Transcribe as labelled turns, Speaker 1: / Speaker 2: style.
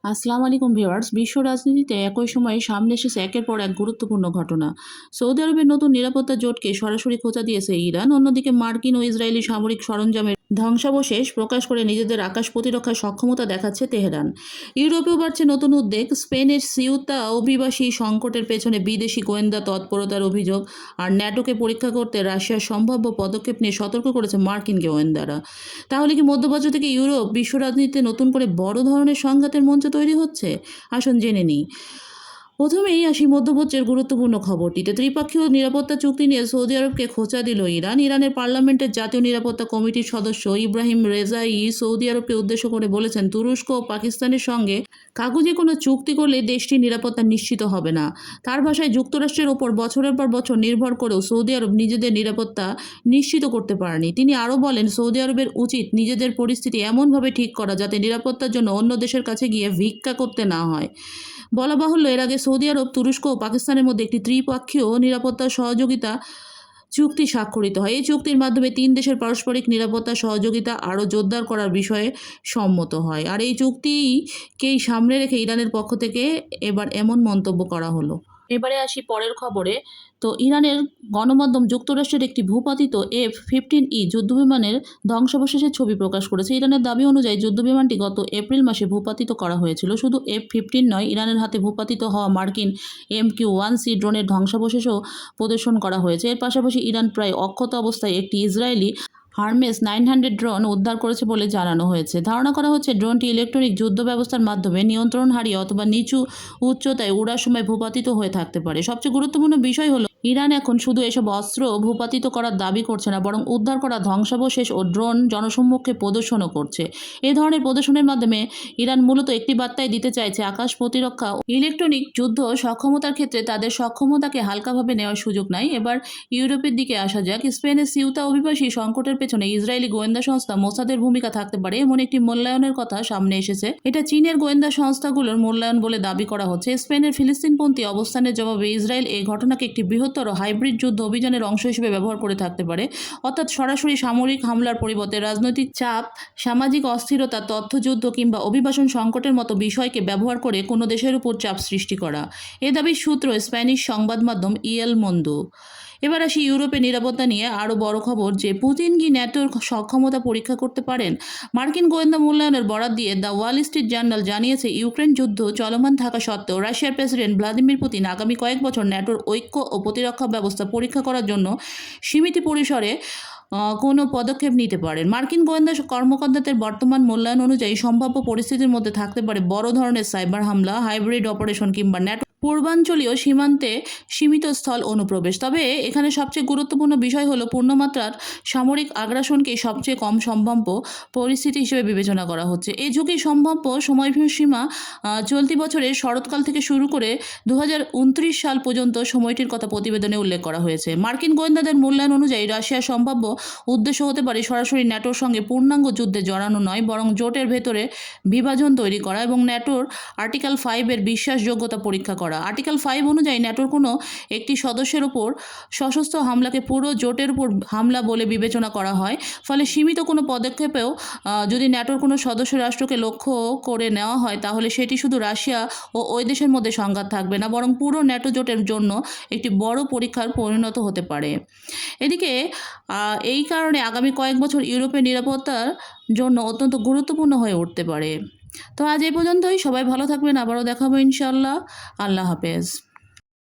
Speaker 1: আসসালামু আলাইকুম ভিউয়ার্স। বিশ্ব রাজনীতিতে একই সময়ে সামনে এসেছে একের পর এক গুরুত্বপূর্ণ ঘটনা। সৌদি আরবের নতুন নিরাপত্তা জোটকে সরাসরি খোঁচা দিয়েছে ইরান। অন্যদিকে মার্কিন ও ইসরায়েলি সামরিক সরঞ্জামের ধ্বংসাবশেষ প্রকাশ করে নিজেদের আকাশ প্রতিরক্ষার সক্ষমতা দেখাচ্ছে তেহরান। ইউরোপেও বাড়ছে নতুন উদ্বেগ। স্পেনের সিউতা অভিবাসী সংকটের পেছনে বিদেশি গোয়েন্দা তৎপরতার অভিযোগ, আর ন্যাটোকে পরীক্ষা করতে রাশিয়ার সম্ভাব্য পদক্ষেপ নিয়ে সতর্ক করেছে মার্কিন গোয়েন্দারা। তাহলে কি মধ্যপ্রাচ্য থেকে ইউরোপ বিশ্ব রাজনীতিতে নতুন করে বড় ধরনের সংঘাতের মঞ্চ তৈরি হচ্ছে? আসুন জেনে নিই। প্রথমেই আসি মধ্যপ্রাচ্যের গুরুত্বপূর্ণ খবরটিতে। ত্রিপক্ষীয় নিরাপত্তা চুক্তি নিয়ে সৌদি আরবকে খোঁচা দিল ইরান। ইরানের পার্লামেন্টের জাতীয় নিরাপত্তা কমিটির সদস্য ইব্রাহিম রেজাই সৌদি আরবকে উদ্দেশ্য করে বলেছেন, তুরস্ক ও পাকিস্তানের সঙ্গে কাগজে কোনো চুক্তি করলে দেশটির নিরাপত্তা নিশ্চিত হবে না। তার ভাষায়, যুক্তরাষ্ট্রের ওপর বছরের পর বছর নির্ভর করেও সৌদি আরব নিজেদের নিরাপত্তা নিশ্চিত করতে পারেনি। তিনি আরও বলেন, সৌদি আরবের উচিত নিজেদের পরিস্থিতি এমনভাবে ঠিক করা যাতে নিরাপত্তার জন্য অন্য দেশের কাছে গিয়ে ভিক্ষা করতে না হয়। বলা বাহুল্য, এর আগে সৌদি আরব, তুরস্ক ও পাকিস্তানের মধ্যে একটি ত্রিপক্ষীয় নিরাপত্তা সহযোগিতা চুক্তি স্বাক্ষরিত হয়। এই চুক্তির মাধ্যমে তিন দেশের পারস্পরিক নিরাপত্তা সহযোগিতা আরও জোরদার করার বিষয়ে সম্মত হয়। আর এই চুক্তিকেই সামনে রেখে ইরানের পক্ষ থেকে এবার এমন মন্তব্য করা হলো। এবারে আসি পরের খবরে। তো ইরানের গণমাধ্যম যুক্তরাষ্ট্রের একটি ভূপাতিত F-15E যুদ্ধবিমানের ধ্বংসাবশেষের ছবি প্রকাশ করেছে। ইরানের দাবি অনুযায়ী যুদ্ধবিমানটি গত এপ্রিল মাসে ভূপাতিত করা হয়েছিল। শুধু F-15 নয়, ইরানের হাতে ভূপাতিত হওয়া মার্কিন MQ-1C ড্রোনের ধ্বংসাবশেষও প্রদর্শন করা হয়েছে। এর পাশাপাশি ইরান প্রায় অক্ষত অবস্থায় একটি ইসরায়েলি হারমেস 900 ড্রোন উদ্ধার করেছে বলে জানানো হয়েছে। ধারণা করা হচ্ছে, ড্রোনটি ইলেকট্রনিক যুদ্ধ ব্যবস্থার মাধ্যমে নিয়ন্ত্রণ হারিয়ে অথবা নিচু উচ্চতায় উড়ার সময় ভূপাতিত হয়ে থাকতে পারে। সবচেয়ে গুরুত্বপূর্ণ বিষয় হলো, ইরান এখন শুধু এসব অস্ত্র ভূপাতিত করার দাবি করছে না, বরং উদ্ধার করা ধ্বংসাবশেষ ও ড্রোন জনসম্মুখে প্রদর্শনও করছে। এই ধরনের প্রদর্শনের মাধ্যমে ইরান মূলত একটি বার্তাই দিতে চাইছে, আকাশ প্রতিরক্ষা ও ইলেকট্রনিক যুদ্ধ সক্ষমতার ক্ষেত্রে তাদের সক্ষমতাকে হালকাভাবে নেওয়ার সুযোগ নাই। এবার ইউরোপের দিকে আসা যাক। স্পেনের সিউতা অভিবাসী সংকটের পেছনে ইসরায়েলি গোয়েন্দা সংস্থা মোসাদের ভূমিকা থাকতে পারে, এমন একটি মূল্যায়নের কথা সামনে এসেছে। এটা চীনের গোয়েন্দা সংস্থাগুলোর মূল্যায়ন বলে দাবি করা হচ্ছে। স্পেনের ফিলিস্তিনপন্থী অবস্থানের জবাবে ইসরায়েল এই ঘটনাকে একটি বৃহত্তর হাইব্রিড যুদ্ধ অভিযানের অংশ হিসেবে ব্যবহার করে থাকতে পারে, অর্থাৎ সরাসরি সামরিক হামলার পরিবর্তে রাজনৈতিক চাপ, সামাজিক অস্থিরতা, তথ্যযুদ্ধ কিংবা অভিবাসন সংকটের মতো বিষয়কে ব্যবহার করে কোনো দেশের উপর চাপ সৃষ্টি করা। এ দাবির সূত্র স্প্যানিশ সংবাদ মাধ্যম ইয়েল মন্দো। এবার আসি ইউরোপের নিরাপত্তা নিয়ে আরও বড় খবর, যে পুতিন কি ন্যাটোর সক্ষমতা পরীক্ষা করতে পারেন? মার্কিন গোয়েন্দা মূল্যায়নের বরাত দিয়ে দ্য ওয়াল স্ট্রিট জার্নাল জানিয়েছে, ইউক্রেন যুদ্ধ চলমান থাকা সত্ত্বেও রাশিয়ার প্রেসিডেন্ট ভ্লাদিমির পুতিন আগামী কয়েক বছর ন্যাটোর ঐক্য ও প্রতিরক্ষা ব্যবস্থা পরীক্ষা করার জন্য সীমিত পরিসরে কোনো পদক্ষেপ নিতে পারেন। মার্কিন গোয়েন্দা কর্মকর্তাদের বর্তমান মূল্যায়ন অনুযায়ী সম্ভাব্য পরিস্থিতির মধ্যে থাকতে পারে বড় ধরনের সাইবার হামলা, হাইব্রিড অপারেশন কিংবা ন্যাটো পূর্বাঞ্চলীয় সীমান্তে সীমিত স্থল অনুপ্রবেশ। তবে এখানে সবচেয়ে গুরুত্বপূর্ণ বিষয় হলো, পূর্ণমাত্রার সামরিক আগ্রাসনকেই সবচেয়ে কম সম্ভাব্য পরিস্থিতি হিসেবে বিবেচনা করা হচ্ছে। এই ঝুঁকি সম্ভাব্য সময়সীমা চলতি বছরের শরৎকাল থেকে শুরু করে 2029 সাল পর্যন্ত সময়টির কথা প্রতিবেদনে উল্লেখ করা হয়েছে। মার্কিন গোয়েন্দাদের মূল্যায়ন অনুযায়ী রাশিয়ার সম্ভাব্য উদ্দেশ্য হতে পারে সরাসরি ন্যাটোর সঙ্গে পূর্ণাঙ্গ যুদ্ধে জড়ানো নয়, বরং জোটের ভেতরে বিভাজন তৈরি করা এবং ন্যাটোর আর্টিকেল 5 এর বিশ্বাসযোগ্যতা পরীক্ষা করা। আর্টিকেল 5 অনুযায়ী ন্যাটোর কোনো একটি সদস্যের উপর সশস্ত্র হামলাকে পুরো জোটের উপর হামলা বলে বিবেচনা করা হয়। ফলে সীমিত কোনো পদক্ষেপেও যদি ন্যাটোর কোনো সদস্য রাষ্ট্রকে লক্ষ্য করে নেওয়া হয়, তাহলে সেটি শুধু রাশিয়া ও ওই দেশের মধ্যে সংঘাত থাকবে না, বরং পুরো ন্যাটো জোটের জন্য একটি বড় পরীক্ষার পরিণত হতে পারে। এদিকে এই কারণে আগামী কয়েক বছর ইউরোপের নিরাপত্তার জন্য অত্যন্ত গুরুত্বপূর্ণ হয়ে উঠতে পারে। তো আজ এই পর্যন্তই। সবাই ভালো থাকবেন, আবারও দেখাবো ইনশাআল্লাহ। আল্লাহ হাফেজ।